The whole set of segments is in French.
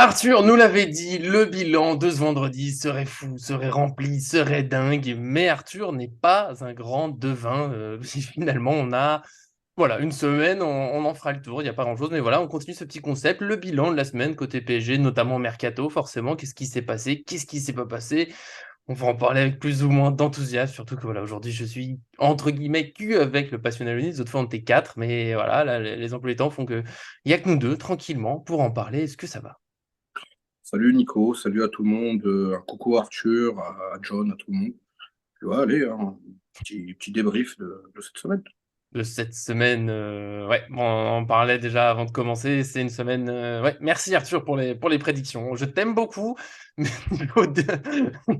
Arthur nous l'avait dit, le bilan de ce vendredi serait fou, serait rempli, serait dingue, mais Arthur n'est pas un grand devin. Finalement, on a voilà, une semaine, on en fera le tour, il n'y a pas grand-chose, mais voilà, on continue ce petit concept, le bilan de la semaine côté PSG, notamment Mercato, forcément, qu'est-ce qui s'est passé, qu'est-ce qui s'est pas passé, on va en parler avec plus ou moins d'enthousiasme, surtout que voilà, aujourd'hui je suis entre guillemets cul avec le passionné lyonnais, d'autres fois on était quatre, mais voilà, là, les emplois du temps font que il y a que nous deux, tranquillement, pour en parler, est-ce que ça va? Salut Nico, salut à tout le monde, un coucou Arthur, à John, à tout le monde. Tu vois, allez, hein, petit débrief de cette semaine. De cette semaine. Ouais, bon, on en parlait déjà avant de commencer. C'est une semaine. Ouais, merci Arthur pour les prédictions. Je t'aime beaucoup, mais niveau,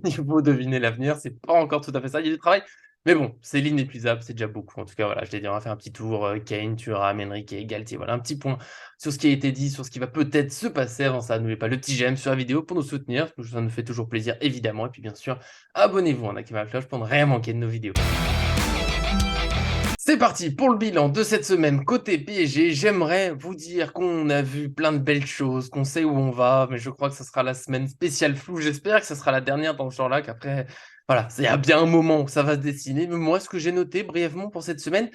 niveau deviner l'avenir, c'est pas encore tout à fait ça. Il y a du travail. Mais bon, c'est l'inépuisable, c'est déjà beaucoup. En tout cas, voilà, je t'ai dit, on va faire un petit tour. Kane, Thuram, Henrique, Galtier. Voilà, un petit point sur ce qui a été dit, sur ce qui va peut-être se passer avant ça. N'oubliez pas le petit j'aime sur la vidéo pour nous soutenir. Ça nous fait toujours plaisir, évidemment. Et puis, bien sûr, abonnez-vous, en activant la cloche pour ne rien manquer de nos vidéos. C'est parti pour le bilan de cette semaine côté PSG. J'aimerais vous dire qu'on a vu plein de belles choses, qu'on sait où on va, mais je crois que ce sera la semaine spéciale floue. J'espère que ce sera la dernière dans ce genre-là, qu'après, voilà, il y a bien un moment où ça va se dessiner. Mais moi, ce que j'ai noté brièvement pour cette semaine,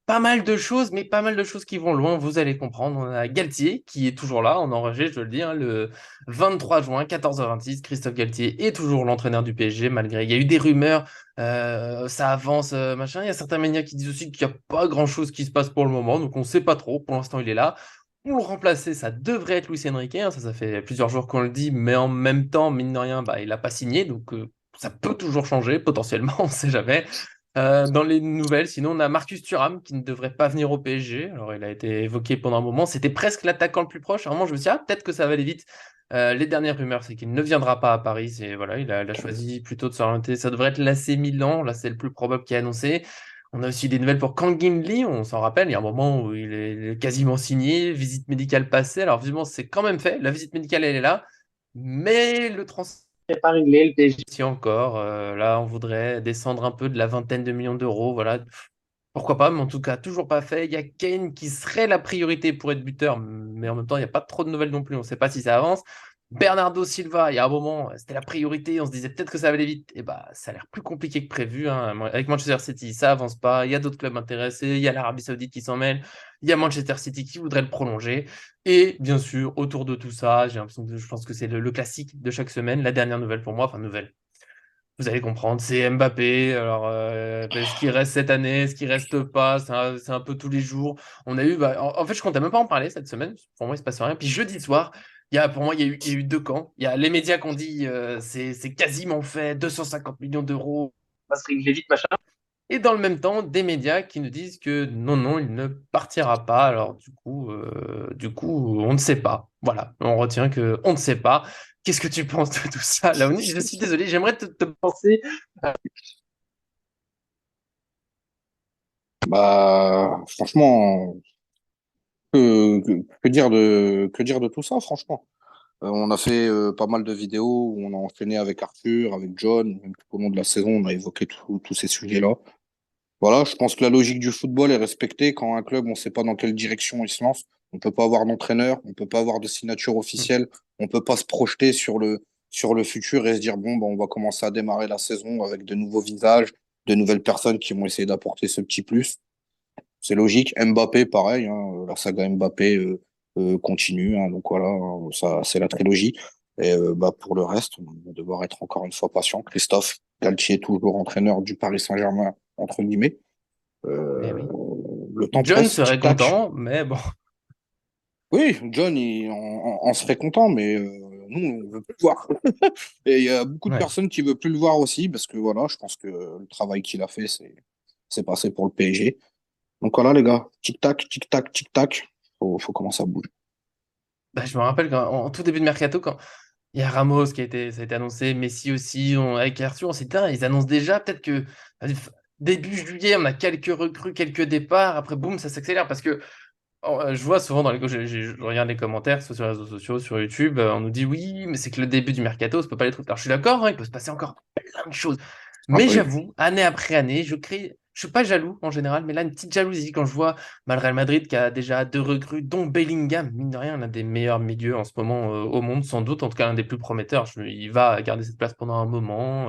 pas mal de choses, mais pas mal de choses qui vont loin, vous allez comprendre. On a Galtier qui est toujours là, on a enregistré, je le dis, hein, le 23 juin, 14h26. Christophe Galtier est toujours l'entraîneur du PSG, malgré. Il y a eu des rumeurs, ça avance, machin. Il y a certains médias qui disent aussi qu'il n'y a pas grand-chose qui se passe pour le moment, donc on ne sait pas trop. Pour l'instant, il est là. Pour le remplacer, ça devrait être Luis Enrique, hein, ça fait plusieurs jours qu'on le dit, mais en même temps, mine de rien, bah, il n'a pas signé, donc ça peut toujours changer, potentiellement, on ne sait jamais. Dans les nouvelles, sinon, on a Marcus Thuram qui ne devrait pas venir au PSG. Alors, il a été évoqué pendant un moment. C'était presque l'attaquant le plus proche. À un moment, je me suis dit, ah, peut-être que ça va aller vite. Les dernières rumeurs, c'est qu'il ne viendra pas à Paris. Voilà, il a choisi plutôt de s'orienter. Ça devrait être l'AC Milan. Là, c'est le plus probable qui est annoncé. On a aussi des nouvelles pour Kangin Lee. On s'en rappelle, il y a un moment où il est quasiment signé. Visite médicale passée. Alors, visiblement, c'est quand même fait. La visite médicale, elle est là. Mais le transfert n'est pas réglé. Le PSG si encore. Là, on voudrait descendre un peu de la vingtaine de millions d'euros. Voilà. Pourquoi pas, mais en tout cas, toujours pas fait. Il y a Kane qui serait la priorité pour être buteur, mais en même temps, il n'y a pas trop de nouvelles non plus. On ne sait pas si ça avance. Bernardo Silva, il y a un moment, c'était la priorité. On se disait peut-être que ça va aller vite. Et bah, ça a l'air plus compliqué que prévu, hein. Avec Manchester City, ça avance pas. Il y a d'autres clubs intéressés. Il y a l'Arabie Saoudite qui s'en mêle. Il y a Manchester City qui voudrait le prolonger. Et bien sûr, autour de tout ça, j'ai l'impression que je pense que c'est le classique de chaque semaine. La dernière nouvelle pour moi, enfin nouvelle. Vous allez comprendre, c'est Mbappé. Alors, est-ce qu'il reste cette année? Est-ce qu'il reste pas? C'est un peu tous les jours. On a eu, bah, en fait, je comptais même pas en parler cette semaine. Pour moi, il se passe rien. Puis jeudi soir, pour moi, il y a eu deux camps. Il y a les médias qui ont dit c'est quasiment fait, 250 millions d'euros, ça va se régler vite, machin. Et dans le même temps, des médias qui nous disent que non, non, il ne partira pas. Alors du coup, on ne sait pas. Voilà, on retient que on ne sait pas. Qu'est-ce que tu penses de tout ça, Laoni? Je suis désolé, j'aimerais te penser. Bah, franchement, que dire de tout ça, franchement? On a fait pas mal de vidéos où on a enchaîné avec Arthur, avec John, même tout au long de la saison, on a évoqué tous ces sujets-là. Voilà, je pense que la logique du football est respectée. Quand un club, on ne sait pas dans quelle direction il se lance, on ne peut pas avoir d'entraîneur, on ne peut pas avoir de signature officielle, on ne peut pas se projeter sur le futur et se dire, bon, ben, on va commencer à démarrer la saison avec de nouveaux visages, de nouvelles personnes qui vont essayer d'apporter ce petit plus. C'est logique. Mbappé, pareil, hein, la saga Mbappé continue. Hein, donc voilà, hein, ça, c'est la trilogie. Et bah, pour le reste, on va devoir être encore une fois patient. Christophe Galtier, toujours entraîneur du Paris Saint-Germain, entre guillemets. Eh Euh, oui. le temps John presse, serait tic-tac. content, mais bon. Oui, John, en serait content, mais nous, on veut plus le voir. Et il y a beaucoup de Ouais. personnes qui veulent plus le voir aussi, parce que voilà, je pense que le travail qu'il a fait, c'est passé pour le PSG. Donc voilà, les gars, tic-tac, tic-tac, tic-tac. Faut commencer à bouger. Bah, je me rappelle en tout début de mercato, quand il y a Ramos ça a été annoncé, Messi aussi, avec Arthur, on s'est dit, ah, ils annoncent déjà, peut-être que début juillet, on a quelques recrues, quelques départs, après boum, ça s'accélère parce que je vois souvent dans je regarde les commentaires, soit sur les réseaux sociaux, sur YouTube, on nous dit oui, mais c'est que le début du mercato, ça peut pas aller trop vite. Alors je suis d'accord, hein, il peut se passer encore plein de choses. Ah Mais oui. j'avoue, année après année, je suis pas jaloux en général, mais là, une petite jalousie quand je vois le Real Madrid qui a déjà deux recrues, dont Bellingham, mine de rien, l'un des meilleurs milieux en ce moment au monde, sans doute, en tout cas, l'un des plus prometteurs. Il va garder cette place pendant un moment.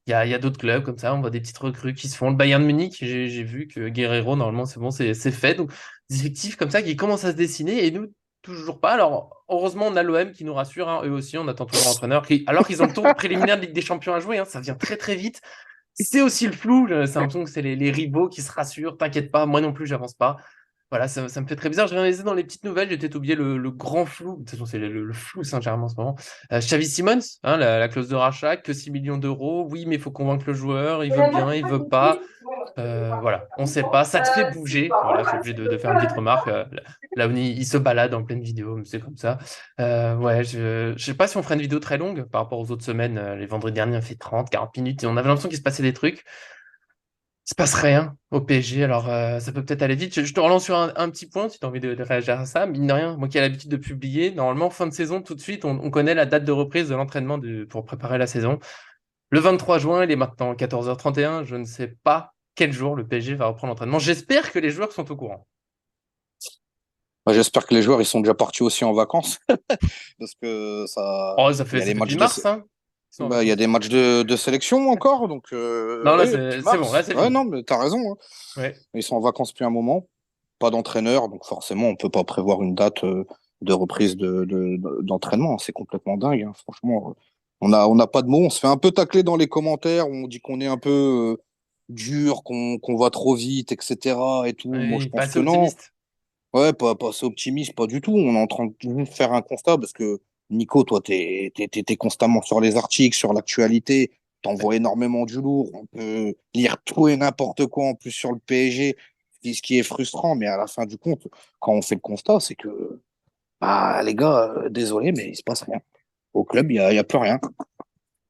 Il y a d'autres clubs comme ça, on voit des petites recrues qui se font. Le Bayern de Munich, j'ai vu que Guerrero, normalement, c'est bon, c'est fait. Donc, des effectifs comme ça qui commencent à se dessiner et nous, toujours pas. Alors, heureusement, on a l'OM qui nous rassure, hein. Eux aussi, on attend toujours l'entraîneur. Alors qu'ils ont le tour préliminaire de Ligue des Champions à jouer, hein. Ça vient très très vite. C'est aussi le flou. C'est l'impression que c'est les rivaux qui se rassurent. T'inquiète pas, moi non plus, j'avance pas. Voilà, ça me fait très bizarre. Je réalisé dans les petites nouvelles, j'ai peut-être oublié le grand flou. De toute façon, c'est le flou Saint-Germain en ce moment. Xavi Simons, hein, la clause de rachat, que 6 millions d'euros. Oui, mais il faut convaincre le joueur. Il veut bien, il veut pas. Voilà, on sait pas. Ça te fait bouger. Voilà, je suis obligé de faire une petite remarque. Là où il se balade en pleine vidéo, mais c'est comme ça. Ouais, je sais pas si on ferait une vidéo très longue par rapport aux autres semaines. Les vendredis derniers, on fait 30, 40 minutes et on avait l'impression qu'il se passait des trucs. Il se passe rien au PSG, alors ça peut peut-être aller vite. Je te relance sur un petit point si tu as envie de réagir à ça. Mine de rien, moi qui ai l'habitude de publier, normalement, fin de saison, tout de suite, on connaît la date de reprise de l'entraînement pour préparer la saison. Le 23 juin, il est maintenant 14h31. Je ne sais pas quel jour le PSG va reprendre l'entraînement. J'espère que les joueurs sont au courant. Bah, j'espère que les joueurs ils sont déjà partis aussi en vacances parce que ça, Oh, il y a les c'est depuis matchs de, mars, hein. Ils sont en il y a vacances. des matchs de sélection encore, donc Non, là, oui, depuis c'est bon, là, mars. c'est Ouais, fini. non, mais t'as raison, hein. Ouais. Ils sont en vacances depuis un moment, pas d'entraîneur, donc forcément on peut pas prévoir une date de reprise d'entraînement. C'est complètement dingue, hein. Franchement. On n'a pas de mots. On se fait un peu tacler dans les commentaires. On dit qu'on est un peu dur, qu'on va trop vite, etc. Et tout. Moi, je Oui, pas pense assez que non. optimiste. Ouais, pas assez optimiste, pas du tout. On est en train de faire un constat parce que Nico, toi, t'es constamment sur les articles, sur l'actualité. Ouais. T'envoies énormément du lourd. On peut lire tout et n'importe quoi en plus sur le PSG, ce qui est frustrant. Mais à la fin du compte, quand on fait le constat, c'est que, bah, les gars, désolé, mais il se passe rien. Au club, il y a plus rien.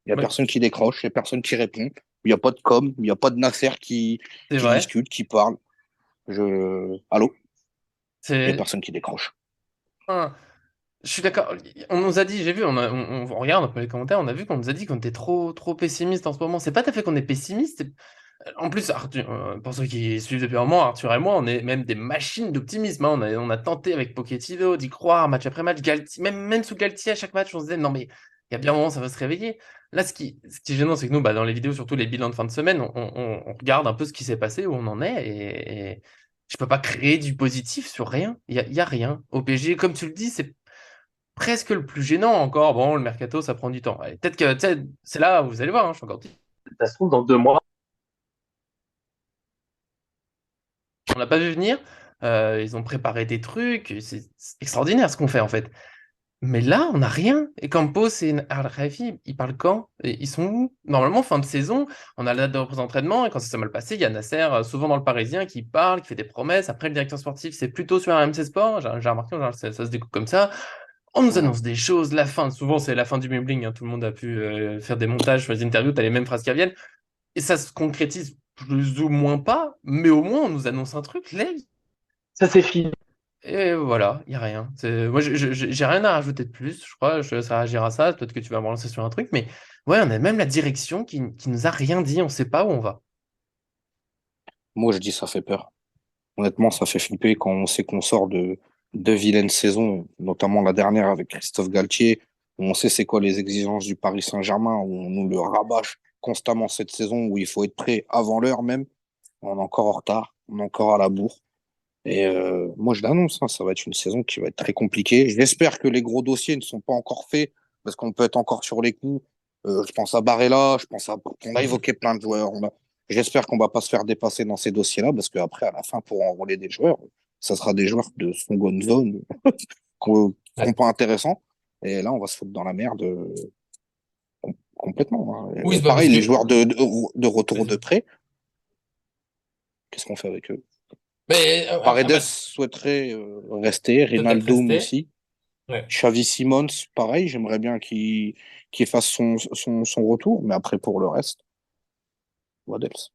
Il y a Ouais, personne qui décroche, il y a personne qui répond. Il n'y a pas de com, il n'y a pas de Nasser c'est qui vrai. discute, qui parle. Allô? Il n'y a C'est. personne qui décroche. Je suis d'accord. On nous a dit, j'ai vu, on regarde un peu les commentaires, on a vu qu'on nous a dit qu'on était trop pessimiste en ce moment. C'est pas tout à fait qu'on est pessimiste. En plus, Arthur, pour ceux qui suivent depuis un moment, Arthur et moi, on est même des machines d'optimisme, hein. On a tenté avec Pochettino d'y croire match après match. Galtier, même sous Galtier, à chaque match, on se disait, non mais il y a bien un moment, ça va se réveiller. Là, ce qui est gênant, c'est que nous, bah, dans les vidéos, surtout les bilans de fin de semaine, on regarde un peu ce qui s'est passé, où on en est, et je peux pas créer du positif sur rien. Il y a rien. Au PSG, comme tu le dis, c'est presque le plus gênant encore. Bon, le mercato, ça prend du temps. Allez, peut-être que tu sais, c'est là, vous allez voir, hein, je suis encore petit. Ça se trouve, dans 2 mois, on n'a pas vu venir. Ils ont préparé des trucs. C'est extraordinaire ce qu'on fait en fait. Mais là, on n'a rien. Et Campos et Al-Khelaifi, ils parlent quand? Et ils sont où? Normalement, fin de saison, on a la date de reprise d'entraînement. Et quand ça s'est mal passé, il y a Nasser, souvent dans le Parisien, qui parle, qui fait des promesses. Après, le directeur sportif, c'est plutôt sur RMC Sport. J'ai remarqué, en général, ça se découpe comme ça. On nous Mm. annonce des choses, la fin, souvent c'est la fin du mumbling, hein. Tout le monde a pu faire des montages sur les interviews, tu as les mêmes phrases qui reviennent, et ça se concrétise plus ou moins pas, mais au moins on nous annonce un truc, là, ça c'est fini. Et voilà, il n'y a rien. Moi, j'ai rien à rajouter de plus, je crois, je te laisse réagir à ça, peut-être que tu vas me relancer sur un truc, mais ouais, on a même la direction qui nous a rien dit, on sait pas où on va. Moi, je dis ça fait peur. Honnêtement, ça fait flipper quand on sait qu'on sort de deux vilaines saisons, notamment la dernière avec Christophe Galtier, où on sait c'est quoi les exigences du Paris Saint-Germain, où on nous le rabâche constamment cette saison, où il faut être prêt avant l'heure même. On est encore en retard, on est encore à la bourre. Et moi, je l'annonce, hein, ça va être une saison qui va être très compliquée. J'espère que les gros dossiers ne sont pas encore faits, parce qu'on peut être encore sur les coups. Je pense à Barella, je pense à... On a évoqué plein de joueurs. J'espère qu'on va pas se faire dépasser dans ces dossiers-là, parce qu'après, à la fin, pour enrôler des joueurs, ça sera des joueurs de seconde zone qui seront Ouais. pas intéressants. Et là, on va se foutre dans la merde complètement, hein. Oui, Et c'est pas parce pareil, les que. joueurs de retour de Vas-y. prêt, qu'est-ce qu'on fait avec eux? Mais Paredes souhaiterait rester, peut-être Rinaldoom rester. aussi. Ouais. Xavi Simons, pareil, j'aimerais bien qu'il fasse son retour, mais après pour le reste, what else?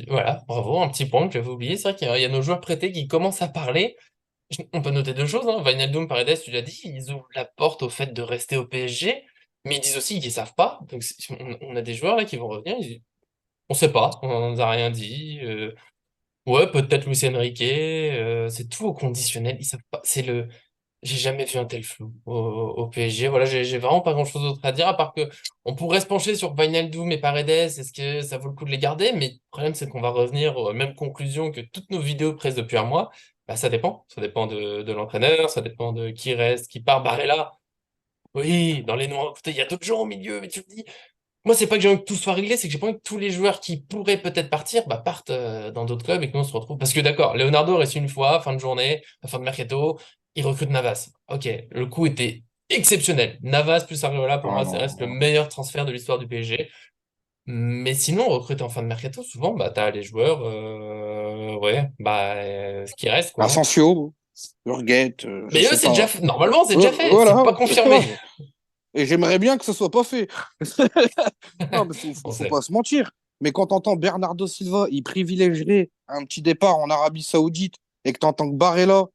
Voilà, bravo, un petit point que j'avais oublié. C'est vrai qu'il y a nos joueurs prêtés qui commencent à parler. On peut noter deux choses, hein. Wijnaldum, Paredes, tu l'as dit, ils ouvrent la porte au fait de rester au PSG, mais ils disent aussi qu'ils savent pas. Donc on a des joueurs là qui vont revenir. On sait pas, on nous a rien dit. Ouais, peut-être Luis Enrique. C'est tout au conditionnel. Ils savent pas. J'ai jamais vu un tel flou au PSG. Voilà, j'ai vraiment pas grand-chose d'autre à dire, à part que on pourrait se pencher sur Wijnaldum et Paredes. Est-ce que ça vaut le coup de les garder? Mais le problème, c'est qu'on va revenir aux mêmes conclusions que toutes nos vidéos presque depuis un mois. Bah, ça dépend. Ça dépend de l'entraîneur, ça dépend de qui reste, qui part. Barella. Oui, dans les noirs. Écoutez, il y a d'autres gens au milieu, mais tu me dis. Moi, c'est pas que j'ai envie que tout soit réglé, c'est que j'ai pas envie que tous les joueurs qui pourraient peut-être partir, bah, partent dans d'autres clubs et que nous on se retrouve. Parce que d'accord, Leonardo reste une fois, fin de journée, fin de mercato, il recrute Navas. Ok, le coup était exceptionnel. Navas plus Areola, pour Ah moi, ça reste le non. meilleur transfert de l'histoire du PSG. Mais sinon, recruter en fin de mercato, souvent, bah, t'as les joueurs, ouais, bah, ce qui reste, quoi. Hein. Asensio, Burguet, je Mais eux, sais c'est déjà pas. fait. Normalement, c'est déjà fait. C'est Voilà, pas confirmé. et j'aimerais bien que ce soit pas fait. Non, mais On faut sait. pas se mentir. Mais quand t'entends Bernardo Silva, il privilégierait un petit départ en Arabie Saoudite et que t'entends que Barella,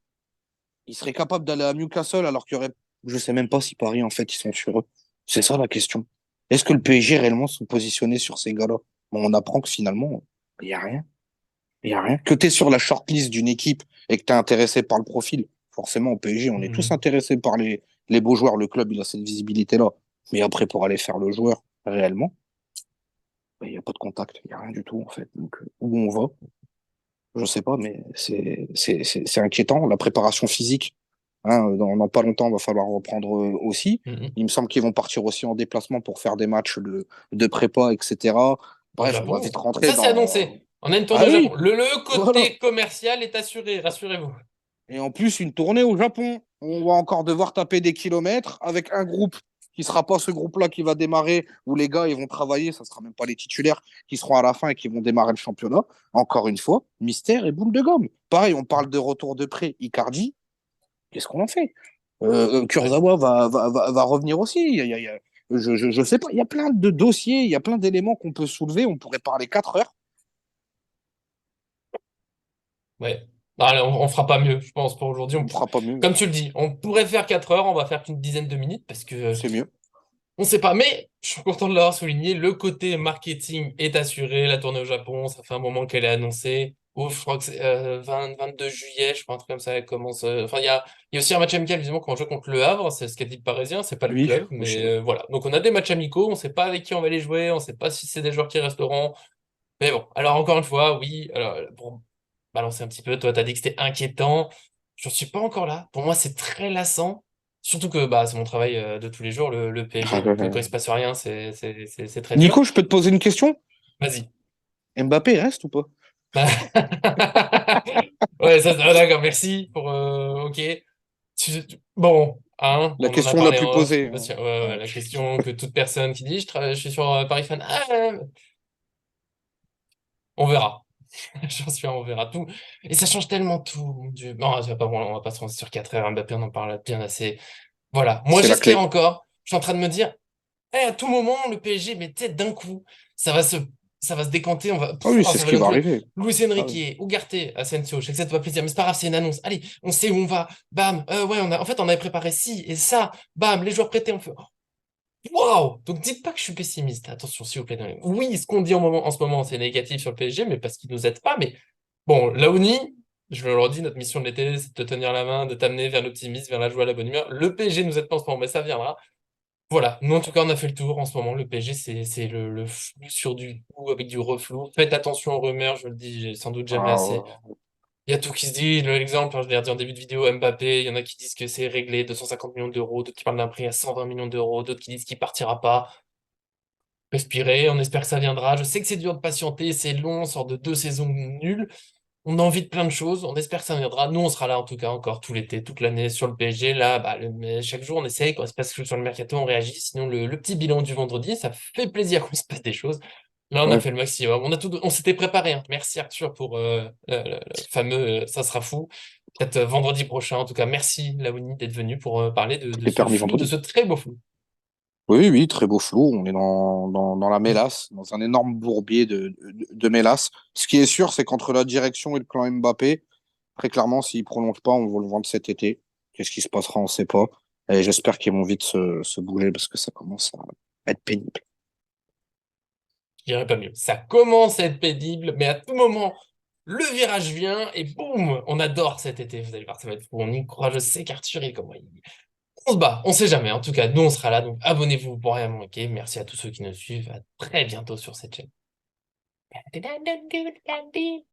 il serait capable d'aller à Newcastle alors qu'il y aurait, je sais même pas si Paris, en fait, ils sont sur eux. C'est ça la question. Est-ce que le PSG réellement sont positionnés sur ces gars-là? Bon, on apprend que finalement, il y a rien. Il y a rien. Que tu es sur la shortlist d'une équipe et que tu es intéressé par le profil, forcément au PSG, on est tous Mhm. intéressés par les beaux joueurs. Le club, il a cette visibilité-là. Mais après, pour aller faire le joueur réellement, il n'y a pas de contact, il n'y a rien du tout en fait. Donc, où on va, je sais pas, mais c'est inquiétant. La préparation physique, hein, dans pas longtemps, il va falloir reprendre aussi. Mhm. Il me semble qu'ils vont partir aussi en déplacement pour faire des matchs de prépa, etc. Au Bref, on va vite Japon. rentrer Ça, c'est dans. annoncé. On a une tournée Ah au Japon. oui, Le voilà. côté commercial est assuré, rassurez-vous. Et en plus, une tournée au Japon. On va encore devoir taper des kilomètres avec un groupe qui sera pas ce groupe-là qui va démarrer, où les gars ils vont travailler, ça sera même pas les titulaires qui seront à la fin et qui vont démarrer le championnat. Encore une fois, mystère et boule de gomme. Pareil, on parle de retour de prêt Icardi. Qu'est-ce qu'on en fait? Ouais. Kurzawa va revenir aussi. Je sais pas, il y a plein de dossiers, il y a plein d'éléments qu'on peut soulever. On pourrait parler 4 heures. Ouais. Allez, on fera pas mieux, je pense, pour aujourd'hui. On ne fera pas mieux. Comme tu le dis, on pourrait faire 4 heures, on va faire qu'une dizaine de minutes parce que C'est mieux. on sait pas. Mais je suis content de l'avoir souligné. Le côté marketing est assuré. La tournée au Japon, ça fait un moment qu'elle est annoncée. Ouf, je crois que c'est 22 juillet, je crois, un truc comme ça, elle commence. Enfin, il y a aussi un match amical, visiblement, qu'on joue contre Le Havre. C'est ce qu'a dit le Parisien, c'est pas le Oui, club. oui, Mais voilà. Donc, on a des matchs amicaux. On sait pas avec qui on va les jouer. On sait pas si c'est des joueurs qui resteront. Mais bon, alors encore une fois, oui, alors pour balancer un petit peu, toi t'as dit que c'était inquiétant. Je suis pas encore là. Pour moi, c'est très lassant. Surtout que bah, c'est mon travail de tous les jours, le PSG. Donc quand il se passe rien, c'est très dur. Nico, je peux te poser une question? Vas-y. Mbappé il reste ou pas? Ouais, d'accord, merci pour ok. Bon, hein, La on en a question la parlé plus en off. posée, hein. Bastien, ouais, ouais, Ouais. la question que toute personne qui dit je suis sur Paris Fan. Ah, on verra. J'en suis, on verra tout. Et ça change tellement tout, mon Dieu. Non, ça va pas, bon, on va pas se rendre sur 4 heures. Mbappé, on en parle bien assez. Voilà. Moi, C'est la j'espère clé. encore. Je suis en train de me dire, eh, à tout moment, le PSG, mais peut-être d'un coup, ça va se, ça va se décanter. Ah oui, c'est Ça ce va qui donner va tous les. arriver. Luis Ah oui. Enrique, Ugarte, Asensio. Je sais que ça te fait plaisir, mais c'est pas grave, c'est une annonce. Allez, on sait où on va. Bam. Ouais, en fait, on avait préparé ci et ça. Bam, les joueurs prêtés, on fait. Waouh! Donc dites pas que je suis pessimiste. Attention, s'il vous plaît. Oui, ce qu'on dit en ce moment, c'est négatif sur le PSG, mais parce qu'il nous aide pas. Mais bon, Laouni, je le redis, notre mission de l'été, c'est de te tenir la main, de t'amener vers l'optimisme, vers la joie, la bonne humeur. Le PSG nous aide pas en ce moment, mais ça viendra. Voilà, nous en tout cas, on a fait le tour en ce moment. Le PSG, c'est le flou sur du coup avec du reflou. Faites attention aux rumeurs, je le dis, j'ai sans doute jamais Ah assez. ouais. Il y a tout qui se dit. L'exemple, hein, je l'ai redit en début de vidéo, Mbappé, il y en a qui disent que c'est réglé, 250 millions d'euros, d'autres qui parlent d'un prix à 120 millions d'euros, d'autres qui disent qu'il partira pas. Respirer, on espère que ça viendra. Je sais que c'est dur de patienter, c'est long, on sort de 2 saisons nulles. On a envie de plein de choses, on espère que ça viendra. Nous, on sera là en tout cas encore tout l'été, toute l'année sur le PSG. Là, bah, mais chaque jour, on essaye, quand il se passe quelque chose sur le mercato, on réagit. Sinon, le petit bilan du vendredi, ça fait plaisir qu'il se passe des choses. Là, on a Ouais. fait le maximum. On s'était préparé. Hein. Merci Arthur pour le fameux ça sera fou. Peut-être vendredi prochain. En tout cas, merci Laouni d'être venu pour parler Tout de est ce permis flou, de vendredi. ce très beau flou. Oui, oui, très beau flou. On est dans la mélasse, dans un énorme bourbier de mélasse. Ce qui est sûr, c'est qu'entre la direction et le clan Mbappé, très clairement, s'il ne prolonge pas, on va le vendre cet été. Qu'est-ce qui se passera, on ne sait pas. Et j'espère qu'ils vont vite se bouger parce que ça commence à être pénible. Je dirais pas mieux. Ça commence à être pénible, mais à tout moment, le virage vient et boum, on adore cet été. Vous allez voir, ça va être fou. On y croit. Je sais qu'Arthur est comme moi. On se bat, on sait jamais. En tout cas, nous, on sera là. Donc, abonnez-vous pour rien manquer. Merci à tous ceux qui nous suivent. À très bientôt sur cette chaîne.